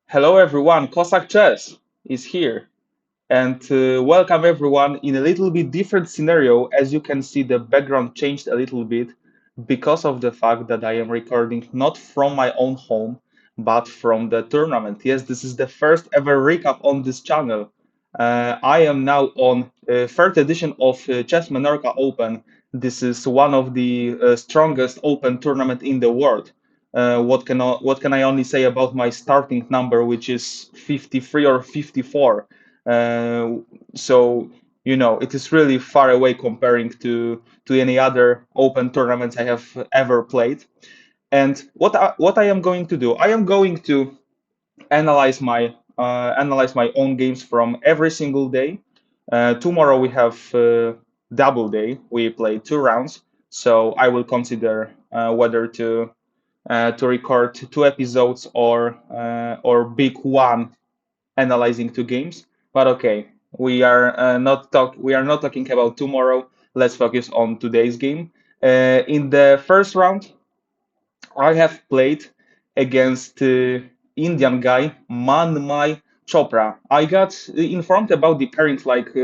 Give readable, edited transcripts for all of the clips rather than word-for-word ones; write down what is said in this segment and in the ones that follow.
Hello everyone, KosakChess is here and welcome everyone in a little bit different scenario. As you can see, the background changed a little bit because of the fact that I am recording not from my own home but from the tournament. Yes, this is the first ever recap on this channel. I am now on third edition of Chess Menorca Open. This is one of the strongest open tournament in the world. What can I only say about my starting number, which is 53 or 54? Uh, so it is really far away comparing to any other open tournaments I have ever played. And what I am going to do, I am going to analyze my own games from every single day. Tomorrow we have double day. We play 2 rounds, so I will consider whether to record 2 episodes or big one analyzing 2 games. But okay, we are not talking about tomorrow. Let's focus on today's game. In the first round, I have played against Indian guy Manmay Chopra. I got informed about the pairings like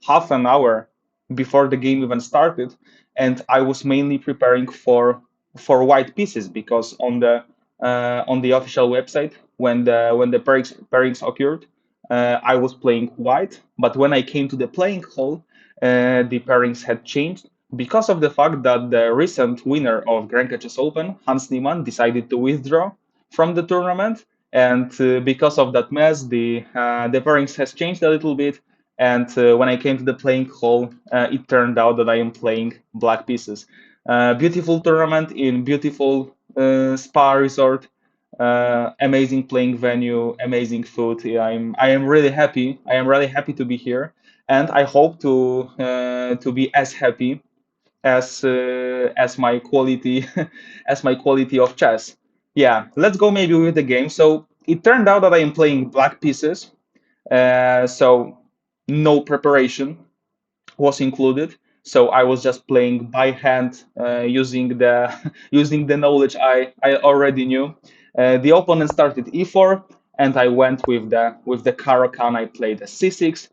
half an hour before the game even started, and I was mainly preparing for white pieces because on the official website when the pairings occurred, I was playing white. But when I came to the playing hall, the pairings had changed because of the fact that the recent winner of Menorca Chess Open, Hans Niemann, decided to withdraw from the tournament, and because of that mess, the pairings has changed a little bit. And when I came to the playing hall, it turned out that I am playing black pieces. Beautiful tournament in beautiful spa resort. Amazing playing venue, amazing food. Yeah, I am really happy. I am really happy to be here, and I hope to be as happy as my quality as my quality of chess. Yeah, let's go maybe with the game. So it turned out that I am playing black pieces, so no preparation was included. So I was just playing by hand, using the using the knowledge I already knew. The opponent started e4, and I went with the Caro-Kann. I played a c6.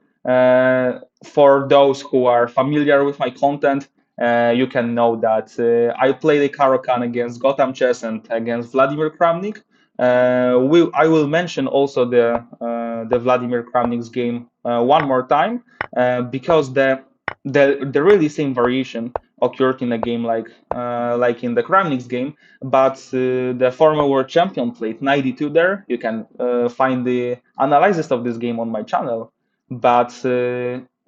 For those who are familiar with my content, you can know that I played a Caro-Kann against Gotham Chess and against Vladimir Kramnik. I will mention also the Vladimir Kramnik's game one more time, because the really same variation occurred in a game like in the Kramnik's game, but the former world champion played 92 there. You can find the analysis of this game on my channel. But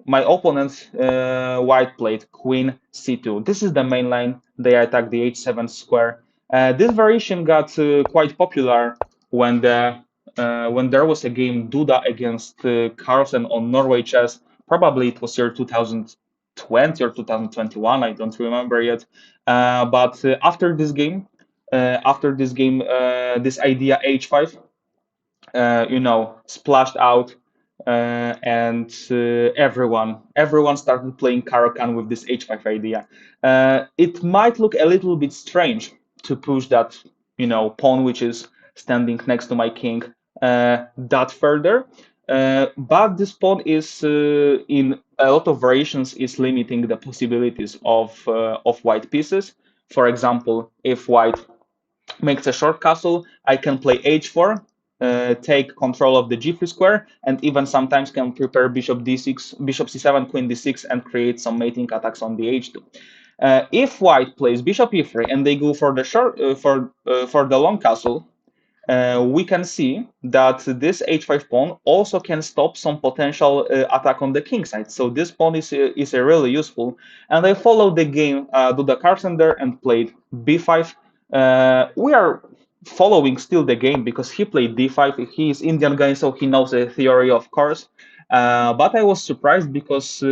my opponent, white, played queen c2. This is the main line. They attack the h7 square. This variation got quite popular when there was a game Duda against Carlsen on Norway Chess. Probably it was year 2020 or 2021. I don't remember yet. But this idea h5, splashed out, and everyone started playing Caro-Kann with this h5 idea. It might look a little bit strange to push that pawn which is standing next to my king that further, but this pawn is in a lot of variations is limiting the possibilities of white pieces. For example, if white makes a short castle, I can play h4, take control of the g3 square, and even sometimes can prepare bishop d6, bishop c7, queen d6, and create some mating attacks on the h2. If white plays bishop e3 and they go for the for the long castle, we can see that this h5 pawn also can stop some potential attack on the king side. So this pawn is really useful. And I followed the game Duda Carlsen there and played b5. We are following still the game because he played d5. He is Indian guy, so he knows the theory, of course. But I was surprised because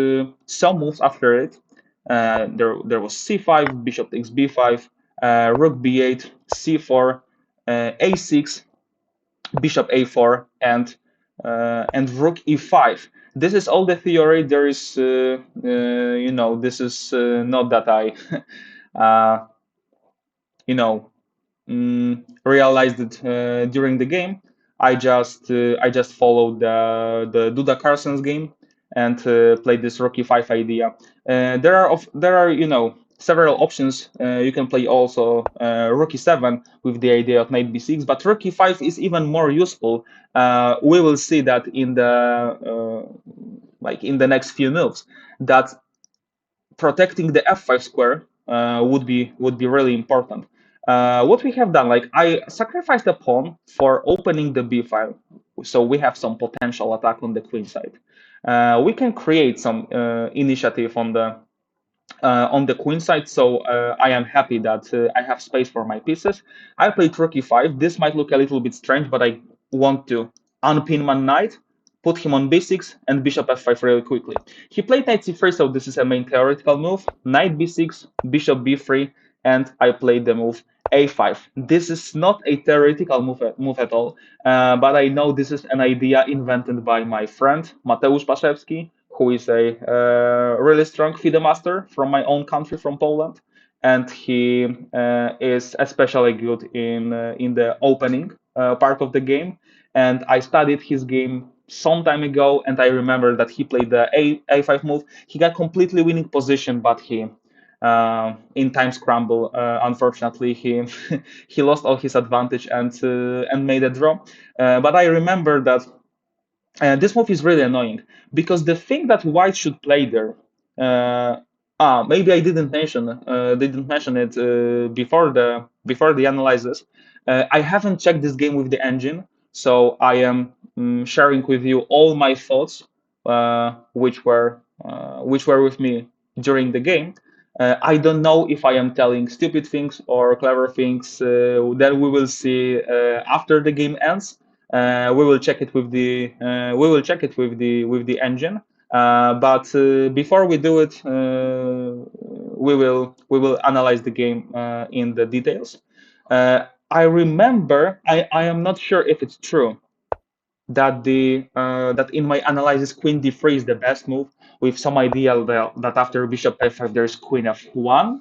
some moves after it, there was c5, bishop takes b5, rook b8, c4, a6, bishop a4, and rook e5. This is all the theory. There is, this is not that I, uh, you know, realized it during the game. I just followed the Duda Carson's game and played this Rook e5 idea. There are several options. You can play also Rook e7 with the idea of knight b6, but Rook e5 is even more useful. We will see that in the in the next few moves, that protecting the f5 square would be really important. What we have done, like I sacrificed a pawn for opening the b file, so we have some potential attack on the queen side. We can create some initiative on the queen side, so I am happy that I have space for my pieces. I played rook e5. This might look a little bit strange, but I want to unpin my knight, put him on b6, and bishop f5 really quickly. He played knight c3, so this is a main theoretical move. Knight b6, bishop b3, and I played the move a5. This is not a theoretical move at all, but I know this is an idea invented by my friend Mateusz Paszewski, who is a really strong FIDE master from my own country, from Poland, and he is especially good in the opening part of the game. And I studied his game some time ago, and I remember that he played the a5 move. He got completely winning position, but he in time scramble, unfortunately, he he lost all his advantage and made a draw. But I remember that this move is really annoying because the thing that white should play there. Maybe I didn't mention it before the analysis. I haven't checked this game with the engine, so I am sharing with you all my thoughts, which were with me during the game. I don't know if I am telling stupid things or clever things. Then we will see after the game ends. We will check it with the with the engine. But before we do it, we will analyze the game in the details. I remember, I am not sure if it's true that that in my analysis queen d3 is the best move, with some idea that after bishop f5 there's queen f1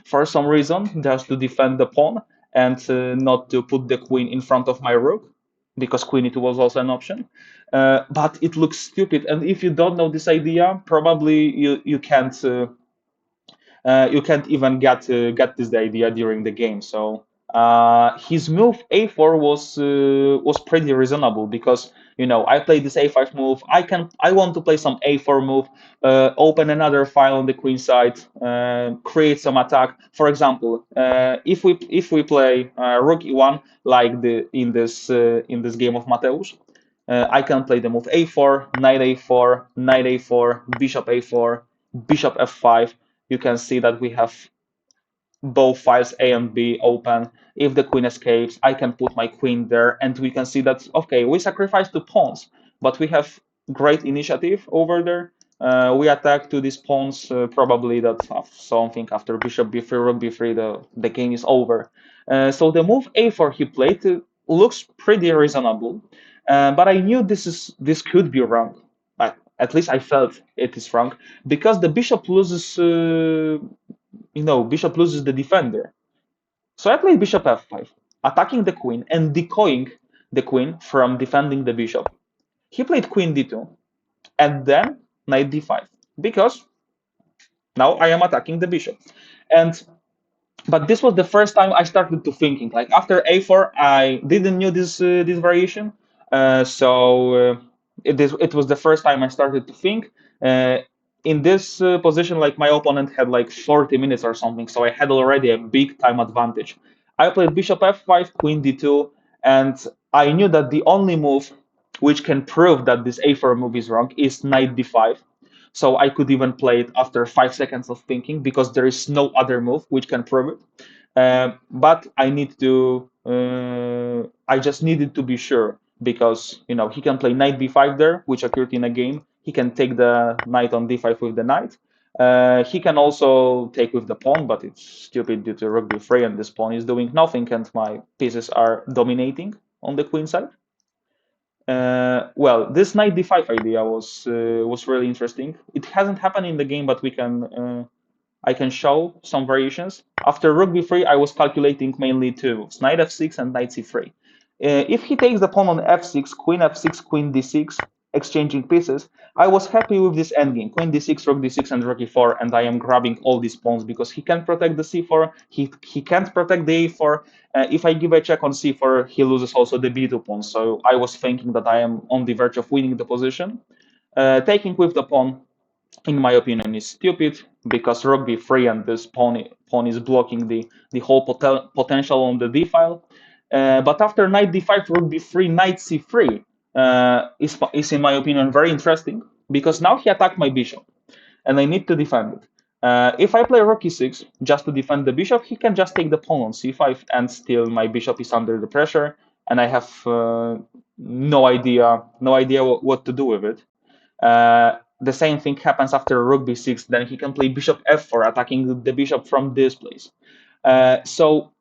for some reason, just to defend the pawn and not to put the queen in front of my rook, because queen e2 was also an option. But it looks stupid, and if you don't know this idea, probably you can't even get this idea during the game. So his move a4 was pretty reasonable, because I played this a5 move. I want to play some a4 move, open another file on the queen side, create some attack. For example, if we play rook e1 like in this game of Mateusz, I can play the move a4, knight a4, knight a4, bishop a4, bishop f5. You can see that we have both files A and B open. If the queen escapes, I can put my queen there, and we can see that, okay, we sacrifice two pawns, but we have great initiative over there. We attack to these pawns, probably that something after bishop b3, rook b3, the game is over. So the move a4 he played looks pretty reasonable, but I knew this could be wrong. At least I felt it is wrong, because the bishop loses bishop loses the defender. So I played bishop f5, attacking the queen and decoying the queen from defending the bishop. He played queen d2, and then knight d5, because now I am attacking the bishop. And but this was the first time I started to thinking. Like after a4, I didn't knew this variation, it was the first time I started to think. In this position, like my opponent had like 40 minutes or something, so I had already a big time advantage. I played bishop f5, queen d2, and I knew that the only move which can prove that this a4 move is wrong is knight d5. So I could even play it after 5 seconds of thinking, because there is no other move which can prove it. But I just needed to be sure, because he can play knight b5 there, which occurred in a game. He can take the knight on d5 with the knight. He can also take with the pawn, but it's stupid due to rook b3, and this pawn is doing nothing, and my pieces are dominating on the queen side. Well, this knight d5 idea was really interesting. It hasn't happened in the game, but I can show some variations. After rook b3, I was calculating mainly two moves, knight f6 and knight c3. If he takes the pawn on f6, queen f6, queen d6, exchanging pieces, I was happy with this endgame, queen d6, rook d6, and rook e4, and I am grabbing all these pawns because he can't protect the c4, he can't protect the a4. If I give a check on c4, he loses also the b2 pawn, so I was thinking that I am on the verge of winning the position. Taking with the pawn, in my opinion, is stupid because rook b3 and this pawn is blocking the whole potential on the d file. But after knight d5, rook b3, knight c3 is, in my opinion, very interesting because now he attacked my bishop and I need to defend it. If I play rook e6 just to defend the bishop, he can just take the pawn on c5 and still my bishop is under the pressure and I have no idea what to do with it. The same thing happens after rook b6. Then he can play bishop f4, attacking the bishop from this place. So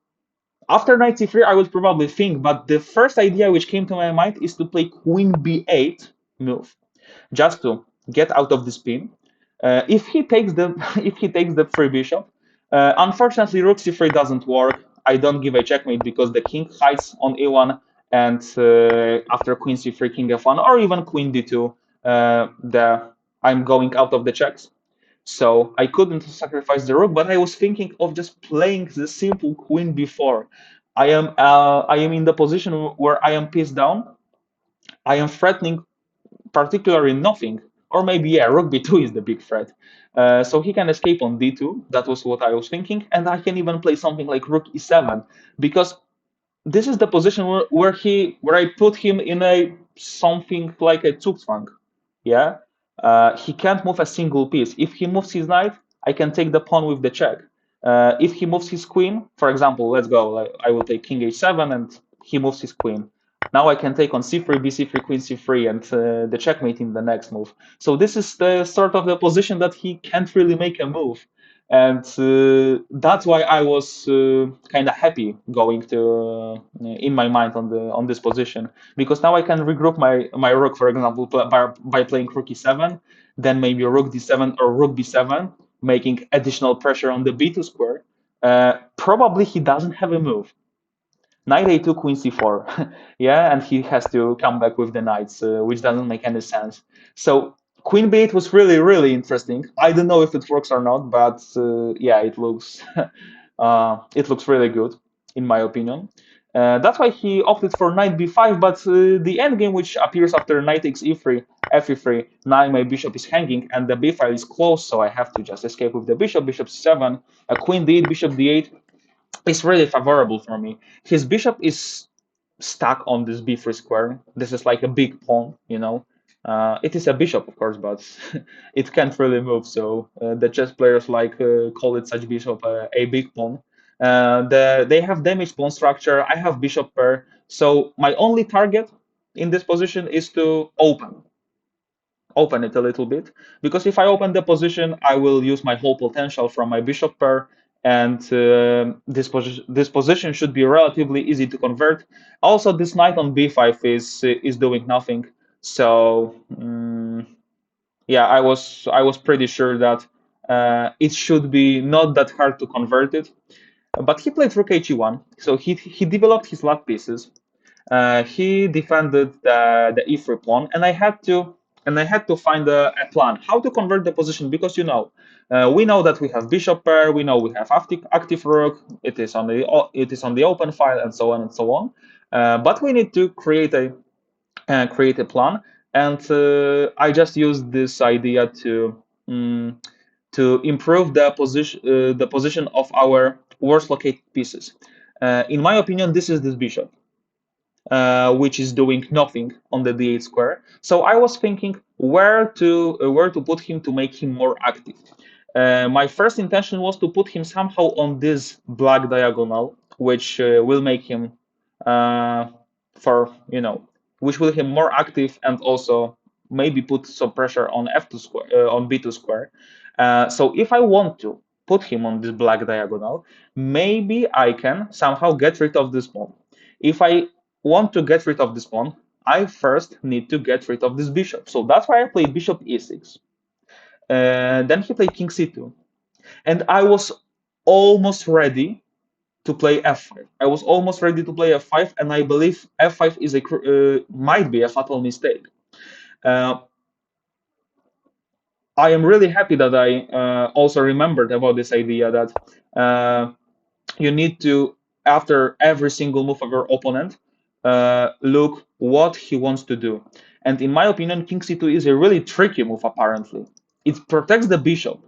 after knight c3, I would probably think, but the first idea which came to my mind is to play queen b8 move, just to get out of the spin. If he takes the if he takes the free bishop, unfortunately rook c3 doesn't work. I don't give a checkmate because the king hides on e1, and after queen c3, king f1, or even queen d2, I'm going out of the checks. So I couldn't sacrifice the rook, but I was thinking of just playing the simple queen b4. I am in the position where I am piece down. I am threatening particularly nothing, or maybe yeah, rook b2 is the big threat. So he can escape on d2. That was what I was thinking, and I can even play something like rook e7 because this is the position where I put him in a something like a Zugzwang. Yeah, he can't move a single piece. If he moves his knight, I can take the pawn with the check. If he moves his queen, for example, let's go. I will take king h7, and he moves his queen. Now I can take on c3, bc3, queen c3, and the checkmate in the next move. So this is the sort of the position that he can't really make a move, and that's why I was kind of happy going to in my mind on this position, because now I can regroup my rook, for example, by playing rook e7, then maybe rook d7 or rook b7, making additional pressure on the b2 square. Probably he doesn't have a move. Knight a2, queen c4. Yeah, and he has to come back with the knights, which doesn't make any sense. So queen b8 was really, really interesting. I don't know if it works or not, but yeah, it looks really good, in my opinion. That's why he opted for knight b5, but the endgame, which appears after knight takes e3, f e3, now my bishop is hanging, and the b file is closed, so I have to just escape with the bishop, bishop c7, a queen d8, bishop d8, is really favorable for me. His bishop is stuck on this b3 square. This is like a big pawn, you know. It is a bishop, of course, but it can't really move. So the chess players like call it such bishop a big pawn. They have damaged pawn structure. I have bishop pair. So my only target in this position is to open it a little bit, because if I open the position, I will use my whole potential from my bishop pair, and this position should be relatively easy to convert. Also, this knight on b5 is doing nothing, so yeah, I was pretty sure that it should be not that hard to convert it. But he played rook h1, so he developed his lat pieces. He defended the e3 pawn, and I had to find a plan how to convert the position, because we know that we have bishop pair, we know we have active rook, it is on the open file, and so on and so on. But we need to create a plan, and I just used this idea to improve the position of our worst located pieces. In my opinion, this is this bishop, which is doing nothing on the d8 square. So I was thinking where to put him to make him more active. My first intention was to put him somehow on this black diagonal, which will make him uh, for which will him more active, and also maybe put some pressure on f2 square, on b2 square. So if I want to put him on this black diagonal, maybe I can somehow get rid of this pawn. If I want to get rid of this pawn, I first need to get rid of this bishop. So that's why I played bishop e6. Then he played king c2. And I was almost ready to play f5. I was almost ready to play f5, and I believe f5 is might be a fatal mistake. Uh, I am really happy that I also remembered about this idea that you need to, after every single move of your opponent, look what he wants to do. And in my opinion, king c2 is a really tricky move, apparently. It protects the bishop.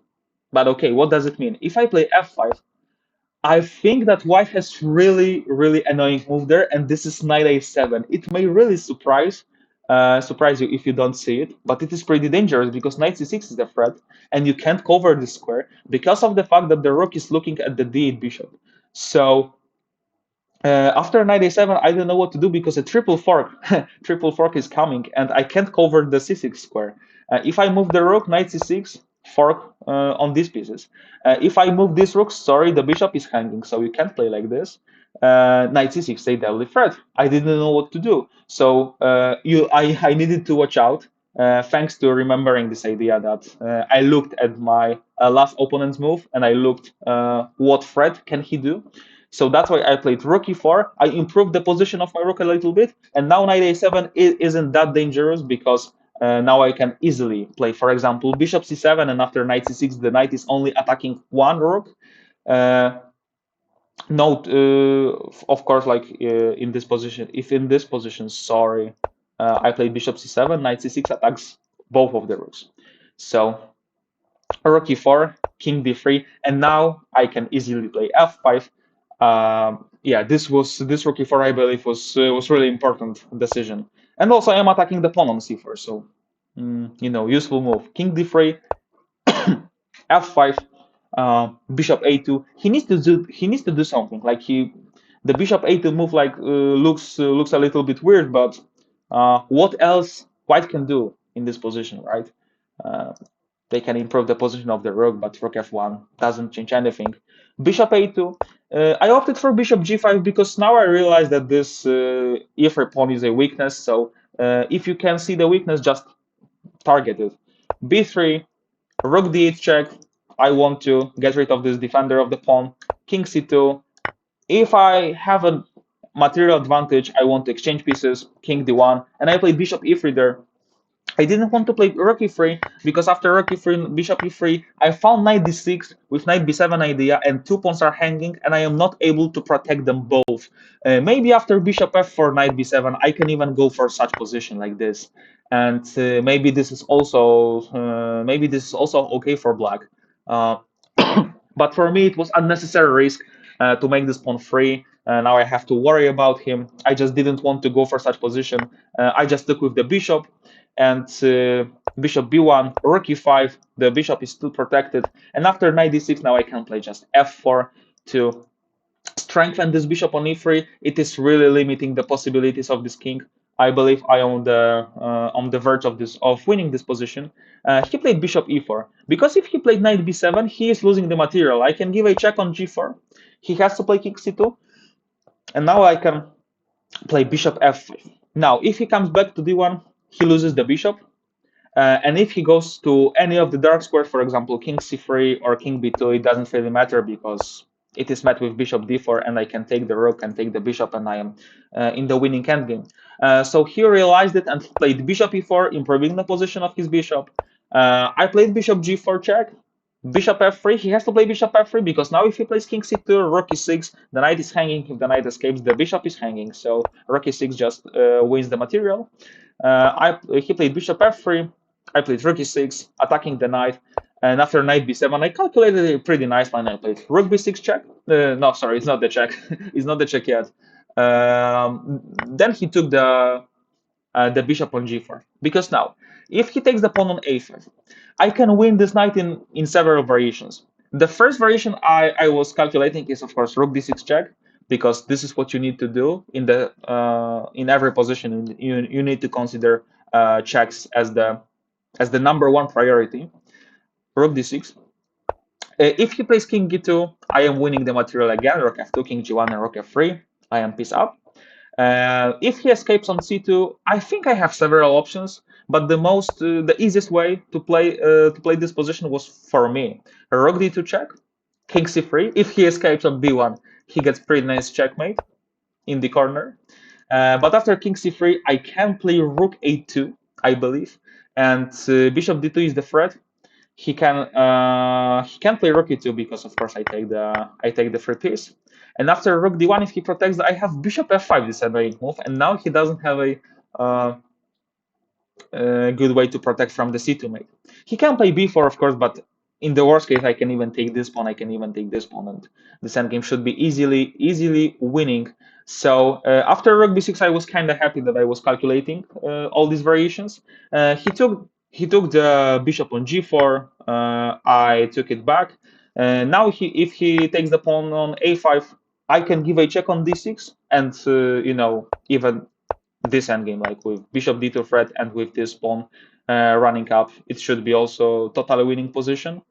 But okay, what does it mean? If I play f5, I think that white has really annoying move there, and this is knight a7. It may really surprise you if you don't see it, but it is pretty dangerous because knight c6 is the threat, and you can't cover the square because of the fact that the rook is looking at the d8 bishop. So after knight a7, I don't know what to do because a triple fork, triple fork is coming, and I can't cover the c6 square. If I move the rook, knight c6, fork on these pieces. If I move this rook, sorry, the bishop is hanging, so you can't play like this. Knight c6, a deadly threat. I didn't know what to do, so I needed to watch out. Thanks to remembering this idea that I looked at my last opponent's move and I looked what threat can he do. So that's why I played rook e4. I improved the position of my rook a little bit, and now knight a7 isn't that dangerous because now I can easily play, for example, bishop c7, and after knight c6, the knight is only attacking one rook. Note, of course, like in this position, if in this position, sorry, I played bishop c7, knight c6 attacks both of the rooks. So rook e4, king d3, and now I can easily play f5. Yeah, this rook e4, I believe, was really important decision. And also, I am attacking the pawn on c4, so useful move. King d3, f5, bishop a2. He needs to do something. Like the bishop a2 move looks a little bit weird, but what else white can do in this position, right? Uh, they can improve the position of the rook, but rook f1 doesn't change anything. Bishop a2. I opted for bishop g5 because now I realize that this e3 pawn is a weakness. So if you can see the weakness, just target it. b3, rook d8 check. I want to get rid of this defender of the pawn. King c2. If I have a material advantage, I want to exchange pieces. King d1, and I play bishop e3 there. I didn't want to play rook e3 because after rook e3, bishop e3, I found knight d6 with knight b7 idea, and two pawns are hanging, and I am not able to protect them both. Maybe after bishop f4, knight b7, I can even go for such position like this, and maybe this is also okay for black. Uh, but for me, it was unnecessary risk to make this pawn free. Now I have to worry about him. I just didn't want to go for such position. I just stuck with the bishop, and bishop b1, rook e5, the bishop is still protected, and after knight d6, now I can play just f4 to strengthen this bishop on e3. It is really limiting the possibilities of this king. I believe I am on the verge of winning this position. He played bishop e4 because if he played knight b7, he is losing the material. I can give a check on g4. He has to play king c2, and now I can play bishop f5. Now, if he comes back to d1, he loses the bishop. And if he goes to any of the dark squares, for example, king c3 or king b2, it doesn't really matter because it is met with bishop d4, and I can take the rook and take the bishop, and I am in the winning endgame. So he realized it and he played bishop e4, improving the position of his bishop. I played bishop g4 check, bishop f3. He has to play bishop f3 because now if he plays king c2, rook e6, the knight is hanging. If the knight escapes, the bishop is hanging. So rook e6 just wins the material. He played bishop f3. I played rook e6, attacking the knight, and after knight b7, I calculated a pretty nice line. I played rook b6 check. No, sorry, it's not the check. It's not the check yet. Then he took the bishop on g4. Because now, if he takes the pawn on a5, I can win this knight in several variations. The first variation I was calculating is, of course, rook d6 check, because this is what you need to do in every position. You need to consider checks as the number one priority. Rook d6. If he plays king g2, I am winning the material again. Rook f2, king g1, and rook f3. I am piece up. If he escapes on c2, I think I have several options, but the easiest way to play this position was for me rook d2 check, king c3. If he escapes on b1, he gets pretty nice checkmate in the corner. But after king c3, I can play rook a2, I believe, and bishop d2 is the threat. He can play rook e2 because of course I take the free piece. And after rook d1, if he protects, I have bishop f5, this annoying move, and now he doesn't have uh, a good way to protect from the c2 mate. He can play b4, of course, but in the worst case, I can even take this pawn, I can even take this pawn, and this endgame should be easily winning. So after rook b6, I was kind of happy that I was calculating all these variations. He took the bishop on g4. I took it back. Now if he takes the pawn on a5, I can give a check on d6, and even this endgame, like with bishop d2 threat and with this pawn running up, it should be also totally winning position.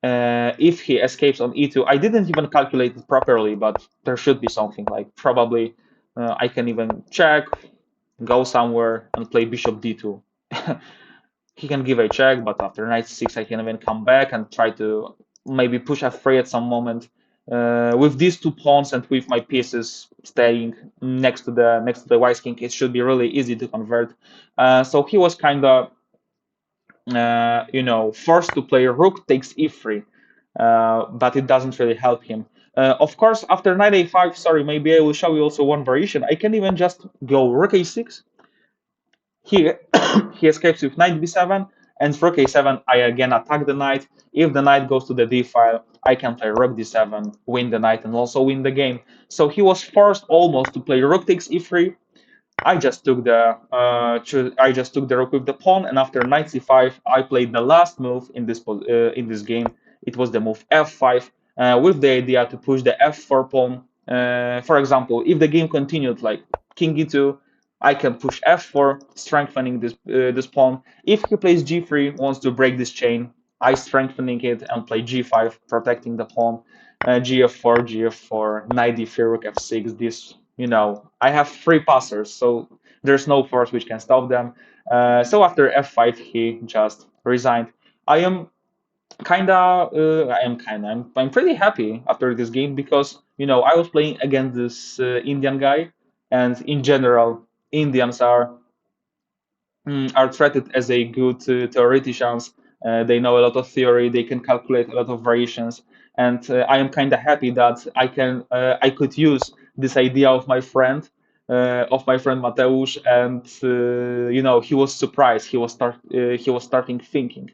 If he escapes on e2, I didn't even calculate it properly, but there should be something like probably I can even check, go somewhere and play bishop d2. He can give a check, but after knight c6, I can even come back and try to maybe push f3 at some moment. With these two pawns and with my pieces staying next to the white king, it should be really easy to convert. So he was kind of forced to play rook takes e3, but it doesn't really help him. Of course, after knight a5, sorry, maybe I will show you also one variation. I can even just go rook a6. He he escapes with knight b7, and rook a7, I again attack the knight. If the knight goes to the d file, I can play rook d7, win the knight, and also win the game. So he was forced almost to play rook takes e3. I just took the rook with the pawn, and after knight c5, I played the last move in this game. It was the move f5, with the idea to push the f4 pawn. For example, if the game continued like king e2, I can push f4, strengthening this pawn. If he plays g3, wants to break this chain, I strengthening it and play g5, protecting the pawn. Gf4, knight d3, rook f6. I have three passers, so there's no force which can stop them. So after f5, he just resigned. I am I'm pretty happy after this game because I was playing against this Indian guy, and in general, Indians are treated as a good theoreticians. They know a lot of theory. They can calculate a lot of variations, and I am kind of happy that I could use this idea of my friend Mateusz, and he was surprised. He was starting thinking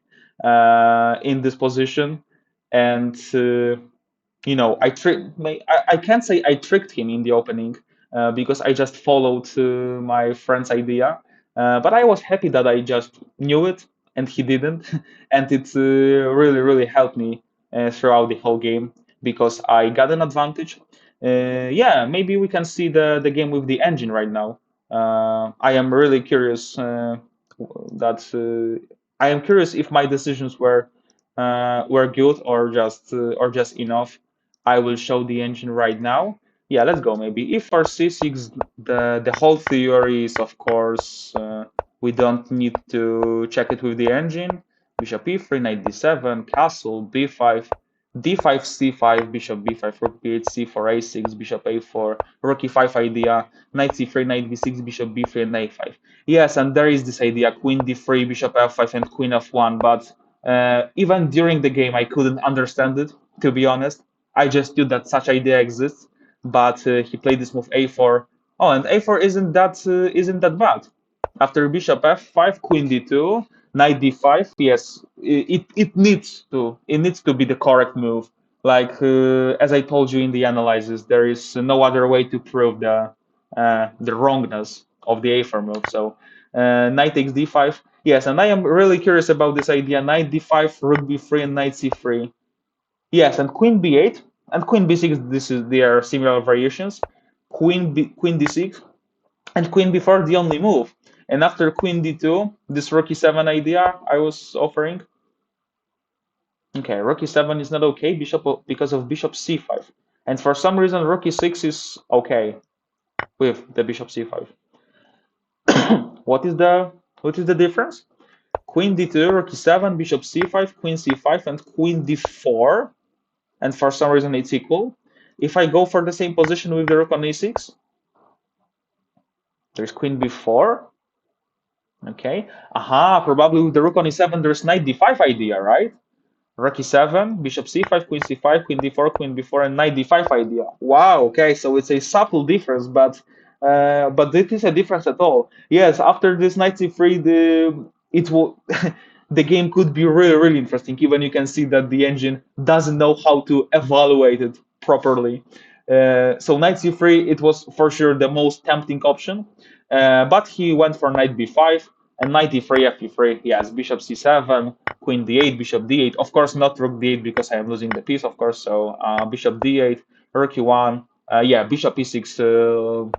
in this position, and I can't say I tricked him in the opening because I just followed my friend's idea. But I was happy that I just knew it and he didn't, and it really really helped me throughout the whole game because I got an advantage. Yeah, maybe we can see the game with the engine right now. I am really curious that I am curious if my decisions were good or just enough. I will show the engine right now. Yeah, let's go. Maybe if for c6, the whole theory is, of course, we don't need to check it with the engine. Bishop e3, knight d7, castle, b5, d5, c5, bishop b5, rook b8, c4, a6, bishop a4, rook e5 idea, knight c3, knight b6, bishop b3, and knight 5. Yes, and there is this idea, queen d3, bishop f5, and queen f1, but even during the game, I couldn't understand it, to be honest. I just knew that such idea exists, but he played this move a4. Oh, and a4 isn't that bad. After bishop f5, queen d2, knight d5. Yes, it needs to be the correct move. Like as I told you in the analysis, there is no other way to prove the wrongness of the a4 move. So knight takes d5. Yes, and I am really curious about this idea: knight d5, rook b3, and knight c3. Yes, and queen b8 and queen b6. They are similar variations. Queen d6 and queen b4 the only move. And after queen d2, this rook e7 idea I was offering. Okay, rook e7 is not okay because of bishop c5, and for some reason rook e6 is okay with the bishop c5. What is the difference? Queen d2, rook e7, bishop c5, queen c5, and queen d4, and for some reason it's equal. If I go for the same position with the rook on e6, there's queen b4. Okay. Aha, probably with the rook on e7, there's knight d5 idea, right? Rook e7, bishop c5, queen c5, queen d4, queen b4, and knight d5 idea. Wow. Okay, so it's a subtle difference, but it is a difference at all. Yes, after this knight c3, it will the game could be really really interesting. Even you can see that the engine doesn't know how to evaluate it properly. So knight c3, it was for sure the most tempting option, but he went for knight b5 and knight e3, f e3. Yes, bishop c7, queen d8, bishop d8. Of course, not rook d8 because I am losing the piece, of course. So bishop d8, rook e1. Yeah, bishop e6.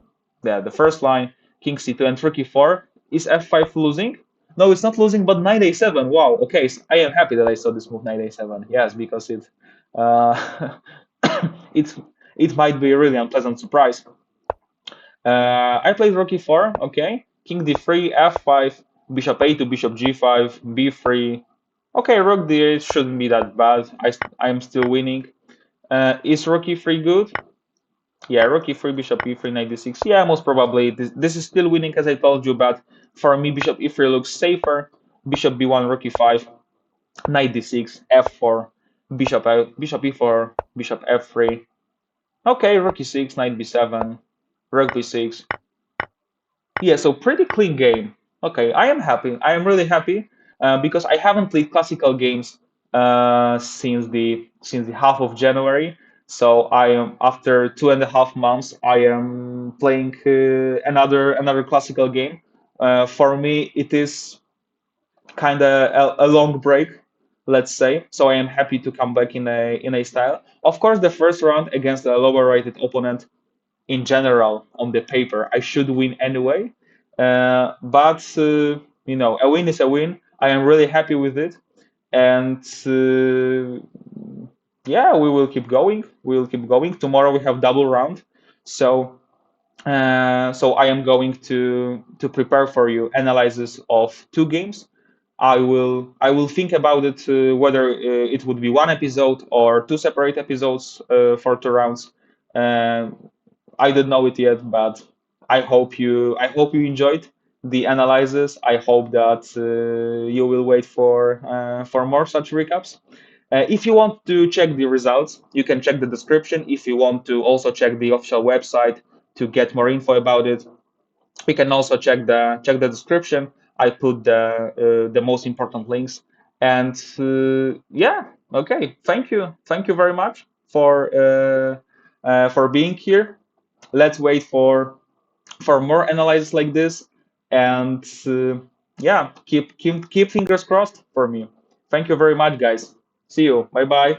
Yeah, the first line, king c2, and rook e4. Is f5 losing? No, it's not losing, but knight a7. Wow. Okay, so I am happy that I saw this move, knight a7. Yes, because uh, it's it might be a really unpleasant surprise. I played rook e4. Okay, king d3, f5, bishop a2, bishop g5, b3. Okay, rook d8 shouldn't be that bad. I'm still winning. Is rook e3 good? Yeah, rook e3, bishop e3, knight d6. Yeah, most probably this is still winning, as I told you. But for me, bishop e3 looks safer. Bishop b1, rook e5, knight d6, f4, bishop e4, bishop f3. Okay, rook e6, knight b7, rook b6. Yeah, so pretty clean game. Okay, I am happy. I am really happy because I haven't played classical games since the half of January. So I am after 2.5 months. I am playing another classical game. For me, it is kind of a long break, let's say. So I am happy to come back in a style. Of course, the first round against a lower rated opponent in general on the paper I should win anyway, but a win is a win. I am really happy with it, and yeah, we will keep going. We will keep going. Tomorrow we have double round, so so I am going to prepare for you analysis of two games. I will think about it whether it would be one episode or two separate episodes for two rounds. Uh, I don't know it yet, but I hope you enjoyed the analysis. I hope that you will wait for more such recaps. If you want to check the results, you can check the description. If you want to also check the official website to get more info about it, we can also check the description. I put the most important links. And yeah, okay. Thank you very much for being here. Let's wait for more analysis like this, and yeah, keep fingers crossed for me. Thank you very much, guys. See you. Bye bye.